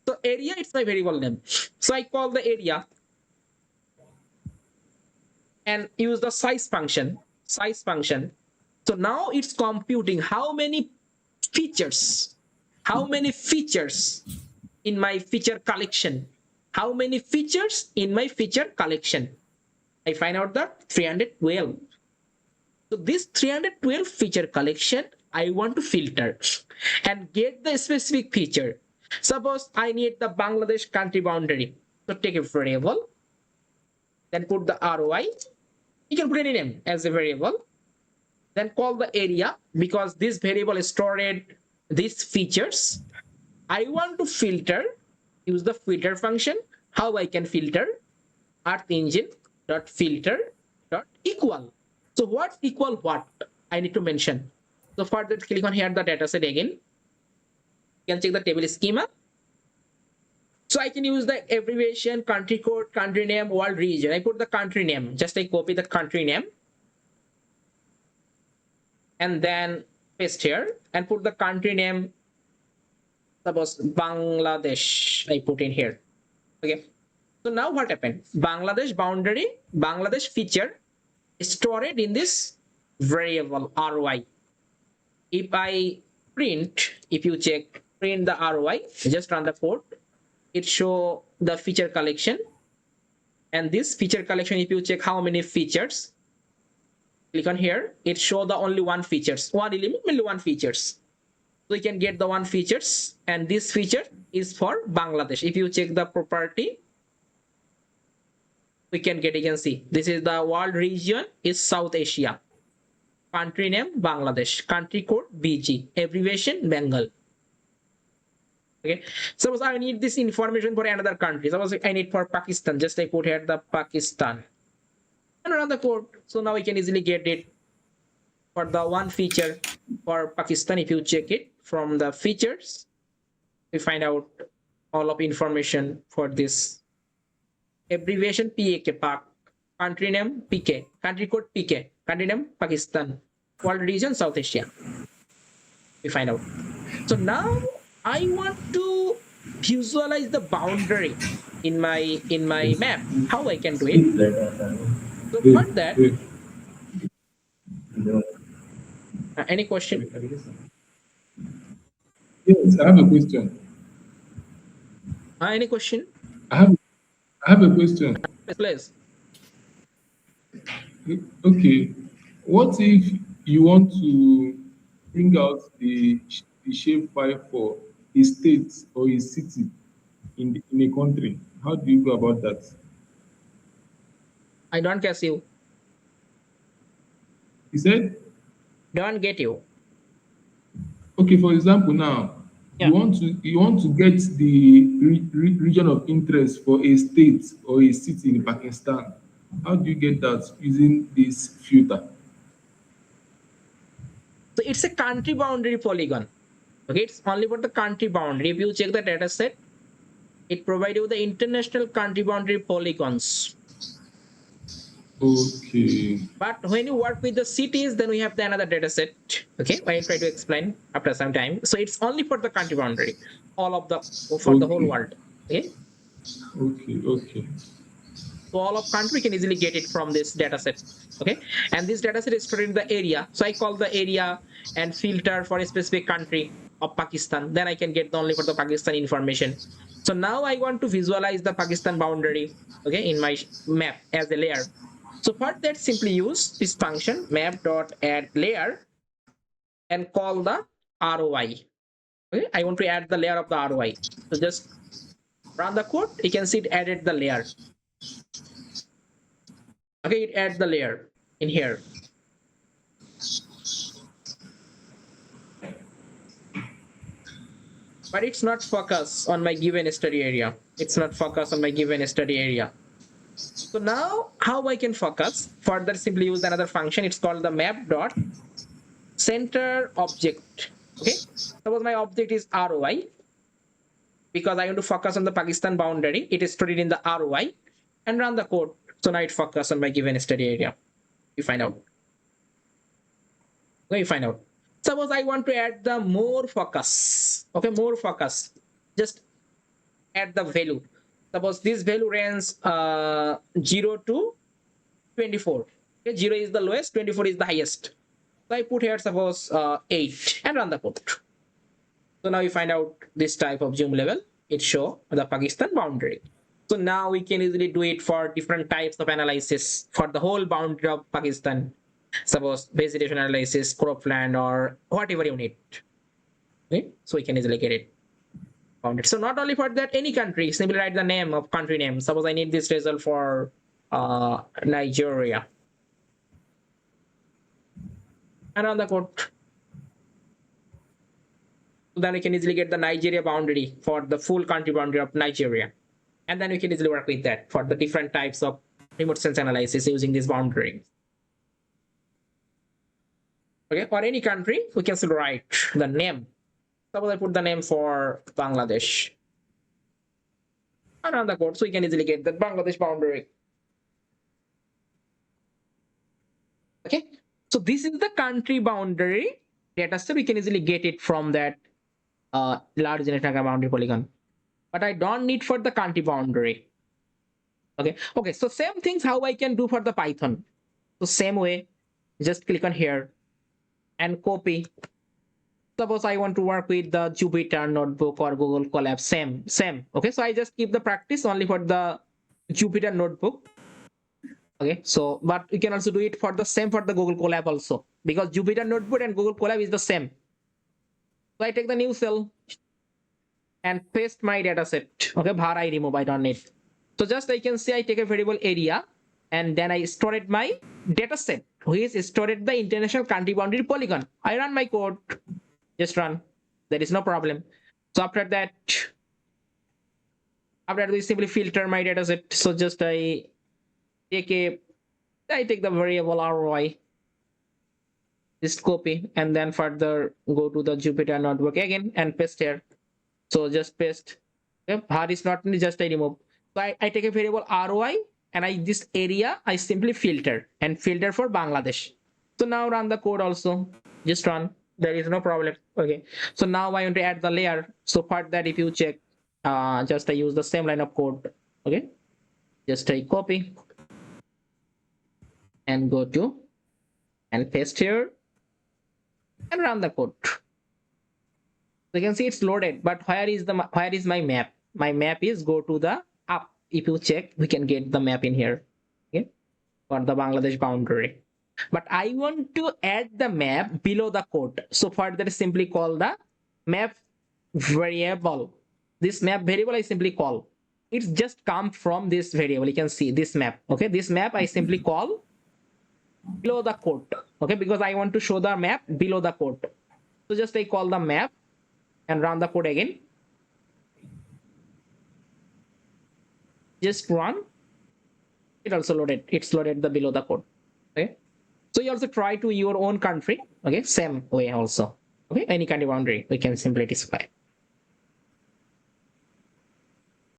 So area, it's my variable name. So I call the area and use the size function. So now it's computing how many features, in my feature collection. How many features in my feature collection? I find out that 312. So this 312 feature collection, I want to filter and get the specific feature. Suppose I need the Bangladesh country boundary. So take a variable, then put the ROI. You can put any name as a variable. Then call the area because this variable stored these features. I want to filter, use the filter function. How I can filter? Earth engine dot filter dot equal. So what equal what? I need to mention. So for that, click on here the dataset again. You can check the table schema. So I can use the abbreviation, country code, country name, world region. I put the country name. Just I copy the country name and then paste here and put the country name. Suppose Bangladesh. I put in here. Okay. So now what happened? Bangladesh boundary, Bangladesh feature stored in this variable ROI. If I print, if you check, print the ROI, just run the code, it show the feature collection. And this feature collection, if you check how many features, click on here, it show the only one features, one element, only one features. So you can get the one features, and this feature is for Bangladesh. If you check the property, we can get, you can see this is the world region is South Asia, country name Bangladesh, country code BG, abbreviation Bengal. Okay, suppose I need this information for another country. Suppose I need for Pakistan, just I put here the Pakistan and run the code. So now we can easily get it for the one feature for Pakistan. If you check it from the features, we find out all of information for this abbreviation PAK, Pak, country name PK, country code PK, country name Pakistan, world region South Asia. We find out. So now I want to visualize the boundary in my map. How I can do it? So for that, any question? Yes, I have a question. Any question? I have a question. Please. Okay, what if you want to bring out the shape file for a state or a city in a country? How do you go about that? I don't guess you. He said, Don't get you. okay, for example, now Yeah. you want to get the region of interest for a state or a city in Pakistan. How do you get that using this filter? So it's a country boundary polygon. Okay, it's only for the country boundary. If you check the data set, it provides you the international country boundary polygons. Okay. But when you work with the cities, then we have the another data set. Okay, I try to explain after some time. So it's only for the country boundary, all of the for the whole world. Okay. Okay. So all of country can easily get it from this data set. Okay, and this data set is stored in the area. So I call the area and filter for a specific country of Pakistan. Then I can get only for the Pakistan information. So now I want to visualize the Pakistan boundary, okay, in my map as a layer. So for that, simply use this function map.add layer and call the ROI. Okay, I want to add the layer of the ROI. So just run the code. You can see it added the layer. Okay, it adds the layer in here. But it's not focused on my given study area. It's not focused on my given study area. So now how I can focus? Further, simply use another function. It's called the map dot center object. Okay, suppose my object is ROI. Because I want to focus on the Pakistan boundary, it is stored in the ROI and run the code. So now it focuses on my given study area. You find out. Okay, you find out. Suppose I want to add the more focus. Okay, more focus. Just add the value. Suppose this value range 0 to 24. Okay, 0 is the lowest, 24 is the highest. So I put here suppose 8 and run the code. So now we find out this type of zoom level. It show the Pakistan boundary. So now we can easily do it for different types of analysis for the whole boundary of Pakistan. Suppose vegetation analysis, cropland, or whatever you need. Okay? So we can easily get it bounded. So not only for that, any country, simply write the name of country name. Suppose I need this result for Nigeria. And run the code. So then we can easily get the Nigeria boundary for the full country boundary of Nigeria. And then we can easily work with that for the different types of remote sense analysis using this boundary. Okay, for any country, we can still write the name. Suppose I put the name for Bangladesh. And run the code, so we can easily get the Bangladesh boundary. Okay, so this is the country boundary data set. We can easily get it from that large generator boundary polygon. But I don't need for the country boundary. Okay, so same things how I can do for the Python. So same way, just click on here and copy. Suppose I want to work with the Jupyter notebook or Google Colab, same. Okay, so I just keep the practice only for the Jupyter notebook. Okay, so but you can also do it for the same for the Google Colab also, because Jupyter notebook and Google Colab is the same. So I take the new cell and paste my data set. Okay, var I remove, I don't need. So just I can say I take a variable area and then I store it my data set, which is stored the international country boundary polygon. I run my code, just run. There is no problem. So after that we simply filter my data set. So just I take the variable ROI, just copy and then further go to the Jupyter notebook again and paste here. So just paste. Okay, var is not just I remove. So I take a variable ROI and this area I simply filter and filter for Bangladesh. So now run the code also. Just run. There is no problem. Okay. So now I want to add the layer. So for that, if you check, just I use the same line of code. Okay. Just I copy and go to and paste here and run the code. So you can see it's loaded, but where is my map? My map is go to the up. If you check, we can get the map in here. Okay, for the Bangladesh boundary. But I want to add the map below the code. So for that, simply call the map variable. This map variable I simply call. It's just come from this variable. You can see this map. Okay, this map I simply call below the code. Okay, because I want to show the map below the code. So just I call the map and run the code again. Just run. It also loaded. It's loaded the below the code. Okay. So you also try to your own country. Okay, same way also. Okay, any country boundary we can simply display.